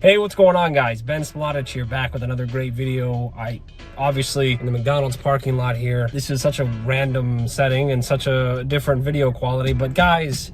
Hey, what's going on, guys? Ben Splotich here, back with another great video. Obviously in the McDonald's parking lot here. This is such a random setting and such a different video quality, but guys,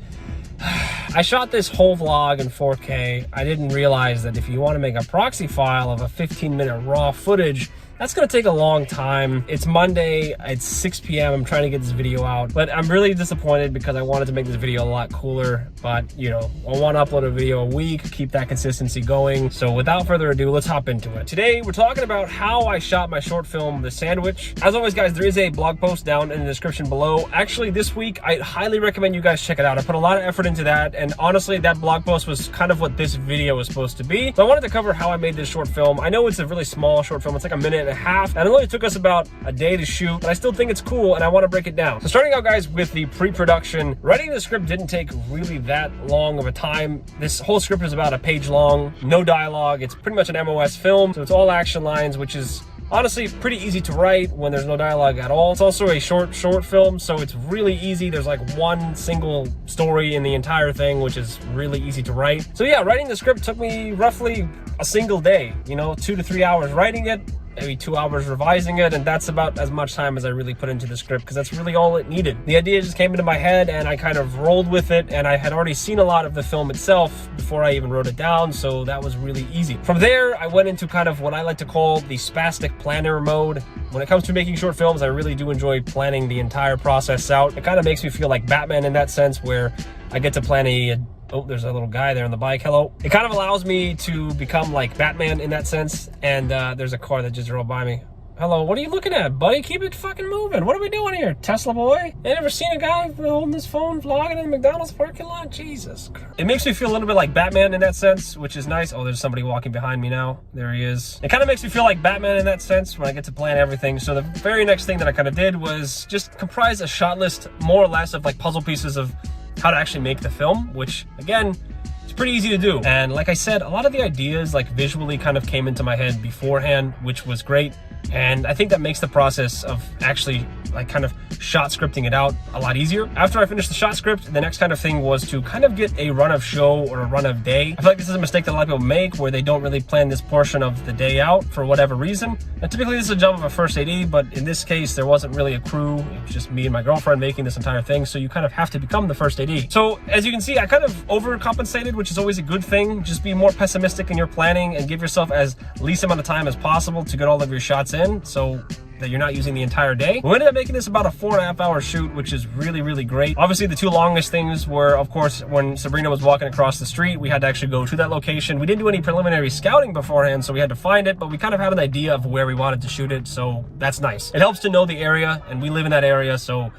I shot this whole vlog in 4K. I didn't realize that if you want to make a proxy file of a 15-minute raw footage, that's gonna take a long time. It's Monday, it's 6 p.m. I'm trying to get this video out, but I'm really disappointed because I wanted to make this video a lot cooler. But you know, I want to upload a video a week, keep that consistency going. So without further ado, let's hop into it. Today, we're talking about how I shot my short film, The Sandwich. As always, guys, there is a blog post down in the description below. Actually, this week, I highly recommend you guys check it out. I put a lot of effort into that, and honestly, that blog post was kind of what this video was supposed to be. So I wanted to cover how I made this short film. I know it's a really small short film. It's like a minute and a half, and it only took us about a day to shoot, but I still think it's cool, and I want to break it down. So starting out, guys, with the pre-production, writing the script didn't take really that long of a time. This whole script is about a page long, no dialogue. It's pretty much an MOS film, so it's all action lines, which is honestly pretty easy to write when there's no dialogue at all. It's also a short film, so it's really easy. There's like one single story in the entire thing, which is really easy to write. So yeah, writing the script took me roughly a single day, you know, 2 to 3 hours writing it, maybe 2 hours revising it, and that's about as much time as I really put into the script, because that's really all it needed. The idea just came into my head and I kind of rolled with it, and I had already seen a lot of the film itself before I even wrote it down, so that was really easy. From there, I went into kind of what I like to call the spastic planner mode. When it comes to making short films, I really do enjoy planning the entire process out. It kind of makes me feel like Batman in that sense, where I get to plan oh, there's a little guy there on the bike. Hello. It kind of allows me to become like Batman in that sense. And there's a car that just drove by me. Hello, what are you looking at, buddy? Keep it fucking moving. What are we doing here, Tesla boy? You never seen a guy holding his phone vlogging in the McDonald's parking lot? Jesus Christ. It makes me feel a little bit like Batman in that sense, which is nice. Oh, there's somebody walking behind me now. There he is. It kind of makes me feel like Batman in that sense when I get to plan everything. So the very next thing that I kind of did was just comprise a shot list, more or less, of like puzzle pieces of how to actually make the film, which again, it's pretty easy to do. And like I said, a lot of the ideas like visually kind of came into my head beforehand, which was great. And I think that makes the process of actually like kind of shot scripting it out a lot easier. After I finished the shot script, the next kind of thing was to kind of get a run of show or a run of day. I feel like this is a mistake that a lot of people make, where they don't really plan this portion of the day out for whatever reason. And typically this is a job of a first AD, but in this case, there wasn't really a crew. It was just me and my girlfriend making this entire thing. So you kind of have to become the first AD. So as you can see, I kind of overcompensated, which is always a good thing. Just be more pessimistic in your planning and give yourself as least amount of time as possible to get all of your shots in, so that you're not using the entire day. We ended up making this about a 4.5 hour shoot, which is really, really great. Obviously, the two longest things were, of course, when Sabrina was walking across the street, we had to actually go to that location. We didn't do any preliminary scouting beforehand, so we had to find it, but we kind of had an idea of where we wanted to shoot it, so that's nice. It helps to know the area, and we live in that area, so,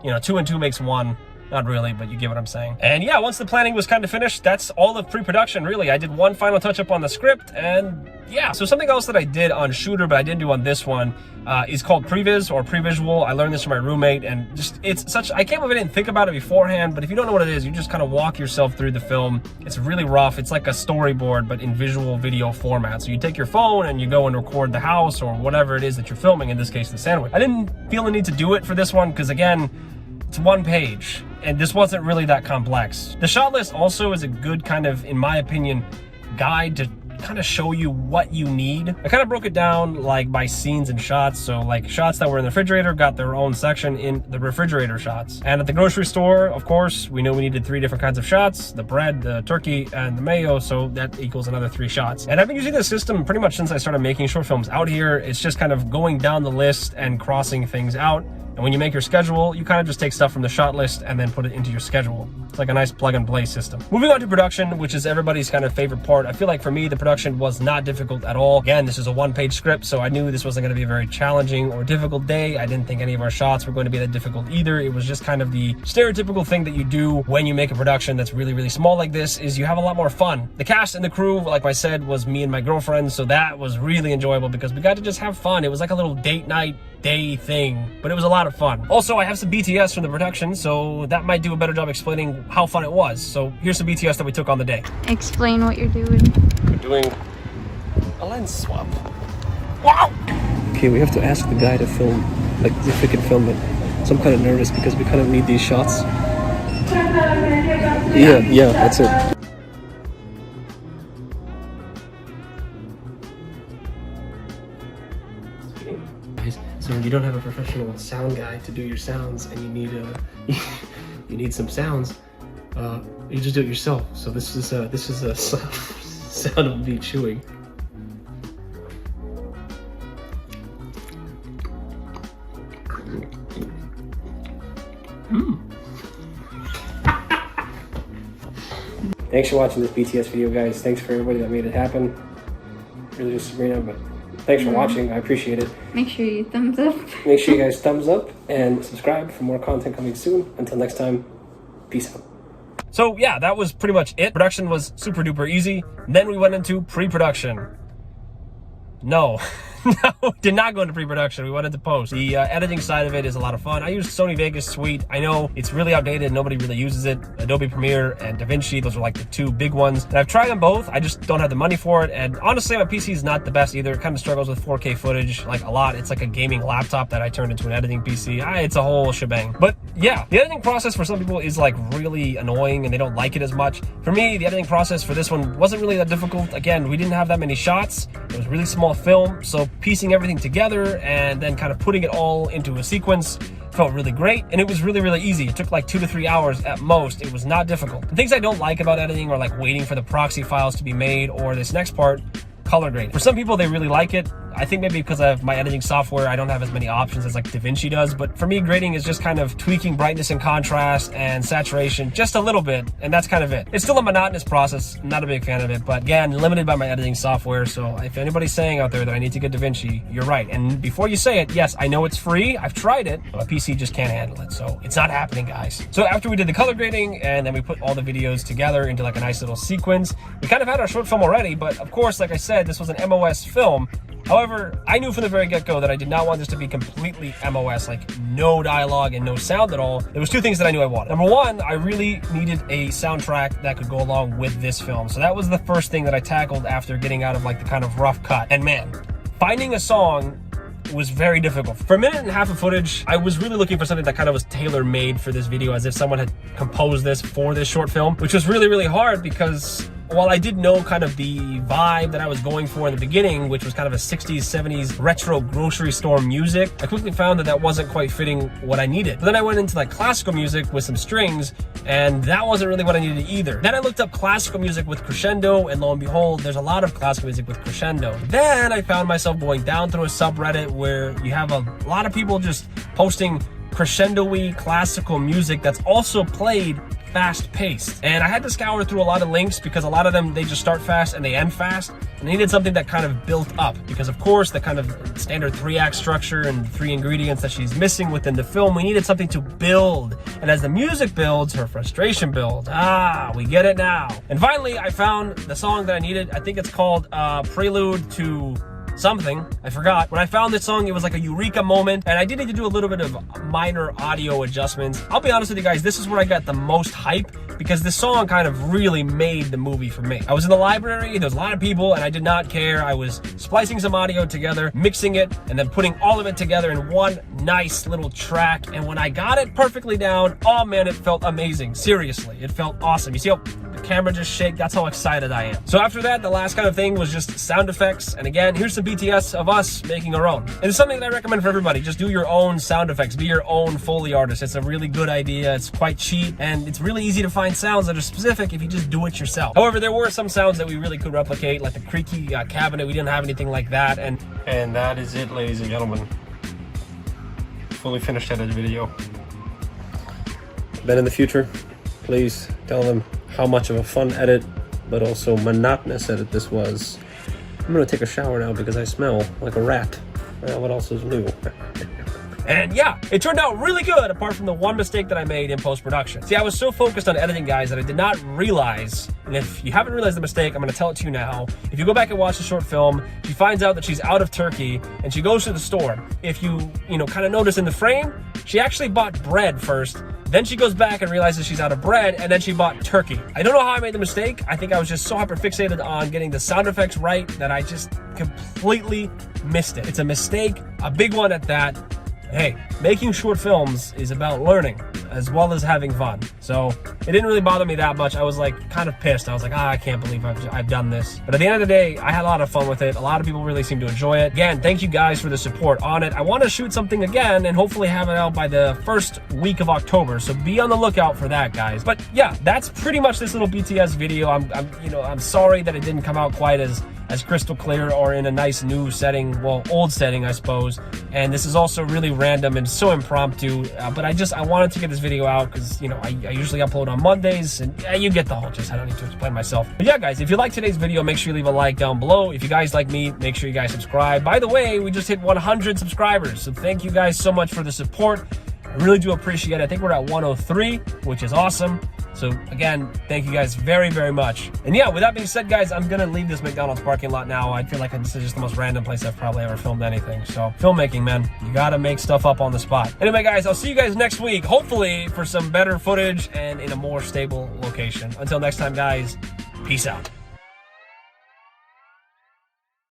you know, 2 and 2 makes 1. Not really, but you get what I'm saying. And yeah, once the planning was kind of finished, that's all the pre-production, really. I did one final touch-up on the script, and yeah. So something else that I did on Shooter, but I didn't do on this one, is called previs or pre-visual. I learned this from my roommate, and just, it's such, I can't believe I didn't think about it beforehand, but if you don't know what it is, you just kind of walk yourself through the film. It's really rough. It's like a storyboard, but in visual video format. So you take your phone and you go and record the house or whatever it is that you're filming, in this case, the sandwich. I didn't feel the need to do it for this one, because again, it's one page, and this wasn't really that complex. The shot list also is a good kind of, in my opinion, guide to kind of show you what you need. I kind of broke it down like by scenes and shots. So like shots that were in the refrigerator got their own section in the refrigerator shots. And at the grocery store, of course, we knew we needed 3 different kinds of shots: the bread, the turkey, and the mayo. So that equals another 3 shots. And I've been using this system pretty much since I started making short films out here. It's just kind of going down the list and crossing things out. And when you make your schedule, you kind of just take stuff from the shot list and then put it into your schedule. It's like a nice plug and play system. Moving on to production, which is everybody's kind of favorite part. I feel like for me, the production was not difficult at all. Again, this is a 1-page script, so I knew this wasn't going to be a very challenging or difficult day. I didn't think any of our shots were going to be that difficult either. It was just kind of the stereotypical thing that you do when you make a production that's really, really small like this, is you have a lot more fun. The cast and the crew, like I said, was me and my girlfriend, so that was really enjoyable because we got to just have fun. It was like a little date night day thing, but it was a lot of fun. Also, I have some BTS from the production, so that might do a better job explaining how fun it was. So here's some BTS that we took on the day. Explain what you're doing. We're doing a lens swap. Wow! Okay, we have to ask the guy to film, like if we can film it. So I'm kind of nervous because we kind of need these shots. Yeah, that's it. So when you don't have a professional sound guy to do your sounds and you need you need some sounds, you just do it yourself. So this is a sound of me chewing. Thanks for watching this BTS video, guys. Thanks for everybody that made it happen. Really just Sabrina, but thanks for watching. I appreciate it. Make sure you thumbs up. Make sure you guys thumbs up and subscribe for more content coming soon. Until next time, peace out. So yeah, that was pretty much it. Production was super duper easy. Then we went into pre-production. No. No, did not go into pre-production. We went into post. The editing side of it is a lot of fun. I used Sony Vegas Suite. I know it's really outdated. Nobody really uses it. Adobe Premiere and DaVinci, those are like the two big ones. And I've tried them both. I just don't have the money for it. And honestly, my PC is not the best either. It kind of struggles with 4K footage like a lot. It's like a gaming laptop that I turned into an editing PC. It's a whole shebang. But yeah, the editing process for some people is like really annoying and they don't like it as much. For me, the editing process for this one wasn't really that difficult. Again, we didn't have that many shots. It was really small film. So piecing everything together and then kind of putting it all into a sequence felt really great, and it was really, really easy. It took like 2 to 3 hours at most. It was not difficult. The things I don't like about editing are like waiting for the proxy files to be made, or this next part, color grading. For some people, they really like it. I think maybe because of my editing software, I don't have as many options as like DaVinci does, but for me, grading is just kind of tweaking brightness and contrast and saturation just a little bit, and that's kind of it. It's still a monotonous process. I'm not a big fan of it, but again, limited by my editing software, so if anybody's saying out there that I need to get DaVinci, you're right. And before you say it, yes, I know it's free. I've tried it, but my PC just can't handle it, so it's not happening, guys. So after we did the color grading, and then we put all the videos together into like a nice little sequence, we kind of had our short film already, but of course, like I said, this was an MOS film. However, I knew from the very get-go that I did not want this to be completely MOS, like no dialogue and no sound at all. There was two things that I knew I wanted. Number one, I really needed a soundtrack that could go along with this film. So that was the first thing that I tackled after getting out of like the kind of rough cut. And man, finding a song was very difficult. For a minute and a half of footage, I was really looking for something that kind of was tailor-made for this video, as if someone had composed this for this short film, which was really, really hard because while I did know kind of the vibe that I was going for in the beginning, which was kind of a 60s, 70s retro grocery store music, I quickly found that that wasn't quite fitting what I needed. But then I went into like classical music with some strings, and that wasn't really what I needed either. Then I looked up classical music with crescendo, and lo and behold, there's a lot of classical music with crescendo. Then I found myself going down through a subreddit where you have a lot of people just posting crescendo-y classical music that's also played fast-paced. And I had to scour through a lot of links because a lot of them, they just start fast and they end fast. And I needed something that kind of built up because, of course, the kind of standard 3-act structure and 3 ingredients that she's missing within the film, we needed something to build. And as the music builds, her frustration builds. We get it now. And finally, I found the song that I needed. I think it's called Prelude to something. I forgot. When I found this song, it was like a eureka moment, and I did need to do a little bit of minor audio adjustments. I'll be honest with you guys, this is where I got the most hype because this song kind of really made the movie for me. I was in the library, there was a lot of people, and I did not care. I was splicing some audio together, mixing it, and then putting all of it together in one nice little track. And when I got it perfectly down, oh man, it felt amazing. Seriously, it felt awesome. You see how the camera just shake? That's how excited I am. So after that, the last kind of thing was just sound effects. And again, here's some BTS of us making our own. And it's something that I recommend for everybody. Just do your own sound effects. Be your own Foley artist. It's a really good idea. It's quite cheap, and it's really easy to find sounds that are specific if you just do it yourself. However, there were some sounds that we really could replicate, like the creaky cabinet. We didn't have anything like that. And that is it, ladies and gentlemen. Fully finished edited video. Ben in the future, please tell them how much of a fun edit, but also monotonous edit this was. I'm gonna take a shower now because I smell like a rat. What else is new? And yeah, it turned out really good apart from the one mistake that I made in post-production. See, I was so focused on editing, guys, that I did not realize, and if you haven't realized the mistake, I'm gonna tell it to you now. If you go back and watch the short film, she finds out that she's out of turkey and she goes to the store. If you kind of notice in the frame, she actually bought bread first. Then she goes back and realizes she's out of bread, and then she bought turkey. I don't know how I made the mistake. I think I was just so hyper fixated on getting the sound effects right that I just completely missed it. It's a mistake, a big one at that. Hey, making short films is about learning as well as having fun. So it didn't really bother me that much. I was like kind of pissed. I was like, I can't believe I've done this. But at the end of the day, I had a lot of fun with it. A lot of people really seem to enjoy it. Again, thank you guys for the support on it. I want to shoot something again and hopefully have it out by the first week of October. So be on the lookout for that, guys. But yeah, that's pretty much this little BTS video. I'm sorry that it didn't come out quite as crystal clear or in a nice new setting, well, old setting, I suppose. And this is also really random and so impromptu, but I wanted to get this video out because, I usually upload on Mondays, and you get the whole gist. I don't need to explain myself. But yeah, guys, if you like today's video, make sure you leave a like down below. If you guys like me, make sure you guys subscribe. By the way, we just hit 100 subscribers, so thank you guys so much for the support. I really do appreciate it. I think we're at 103, which is awesome. So again, thank you guys very, very much. And yeah, with that being said, guys, I'm gonna leave this McDonald's parking lot now. I feel like this is just the most random place I've probably ever filmed anything. So filmmaking, man, you gotta make stuff up on the spot. Anyway, guys, I'll see you guys next week, hopefully for some better footage and in a more stable location. Until next time, guys, peace out.